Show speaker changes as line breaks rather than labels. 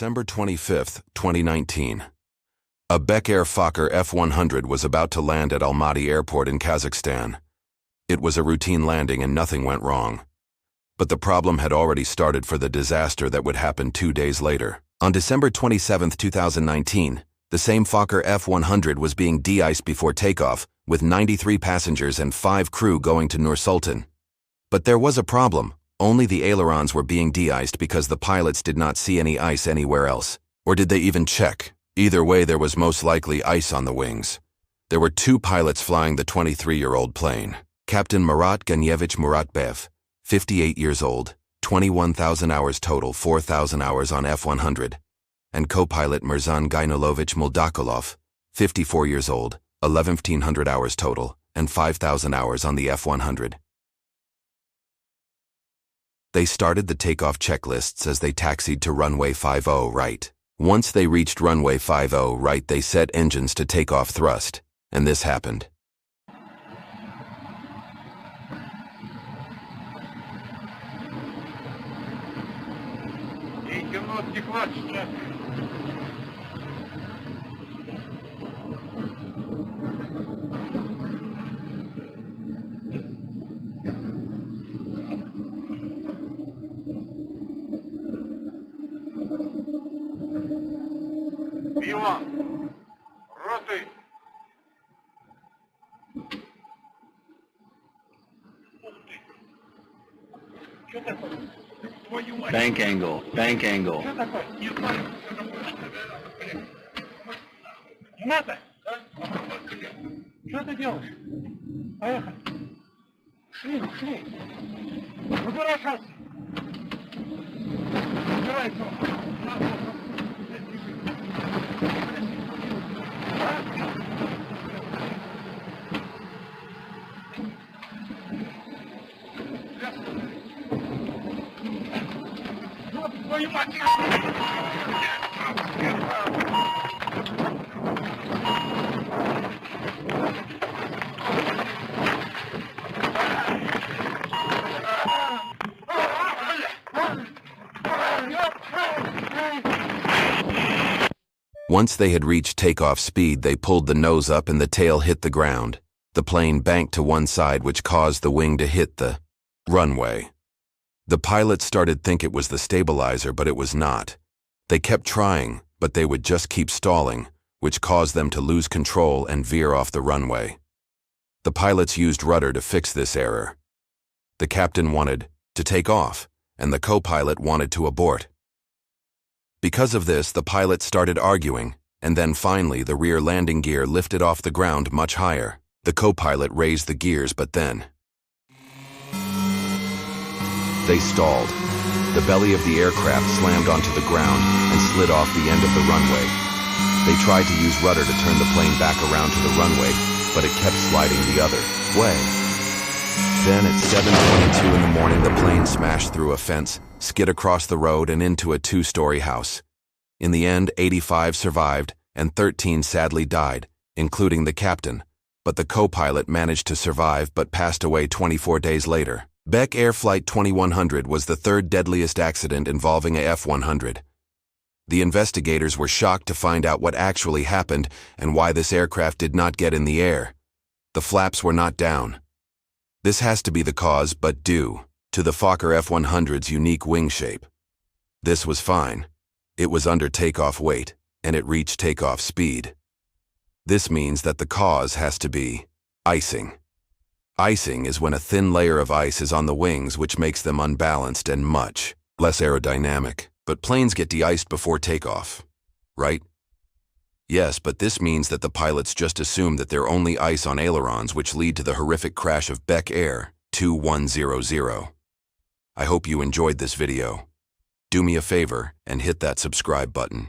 December 25, 2019. A Bek Air Fokker F-100 was about to land at Almaty Airport in Kazakhstan. It was a routine landing and nothing went wrong. But the problem had already started for the disaster that would happen 2 days later. On December 27, 2019, the same Fokker F-100 was being de-iced before takeoff, with 93 passengers and 5 crew going to Nur-Sultan. But there was a problem. Only the ailerons were being de-iced because the pilots did not see any ice anywhere else. Or did they even check? Either way, there was most likely ice on the wings. There were 2 pilots flying the 23-year-old plane. Captain Murat Ganyevich Muratbev, 58 years old, 21,000 hours total, 4,000 hours on F-100, and co-pilot Mirzan Gaynulovich Muldakulov, 54 years old, 1,100 hours total, and 5,000 hours on the F-100. They started the takeoff checklists as they taxied to runway 50 right. Once they reached runway 50 right, they set engines to takeoff thrust, and this happened.
Иван, роты. Что такое? Твою мать.
Bank angle, bank angle.
Что такое? Не знаю. Не надо? Что ты делаешь? Поехали. Шли. Выбирай шасси. Выбирай все. Твою мать!
Once they had reached takeoff speed, they pulled the nose up and the tail hit the ground. The plane banked to one side, which caused the wing to hit the runway. The pilots started to think it was the stabilizer, but it was not. They kept trying, but they would just keep stalling, which caused them to lose control and veer off the runway. The pilots used rudder to fix this error. The captain wanted to take off, and the co-pilot wanted to abort. Because of this, the pilots started arguing, and then finally the rear landing gear lifted off the ground much higher. The co-pilot raised the gears, but then they stalled. The belly of the aircraft slammed onto the ground and slid off the end of the runway. They tried to use rudder to turn the plane back around to the runway, but it kept sliding the other way. Then at 7:22 in the morning, the plane smashed through a fence, skid across the road and into a 2-story house. In the end, 85 survived and 13 sadly died, including the captain, but the co-pilot managed to survive but passed away 24 days later. Bek Air Flight 2100 was the 3rd deadliest accident involving a F-100. The investigators were shocked to find out what actually happened and why this aircraft did not get in the air. The flaps were not down. This has to be the cause, but due to the Fokker F-100's unique wing shape. This was fine. It was under takeoff weight, and it reached takeoff speed. This means that the cause has to be icing. Icing is when a thin layer of ice is on the wings, which makes them unbalanced and much less aerodynamic. But planes get de-iced before takeoff, right? Yes, but this means that the pilots just assume that there are only ice on ailerons, which lead to the horrific crash of Bek Air 2100. I hope you enjoyed this video. Do me a favor and hit that subscribe button.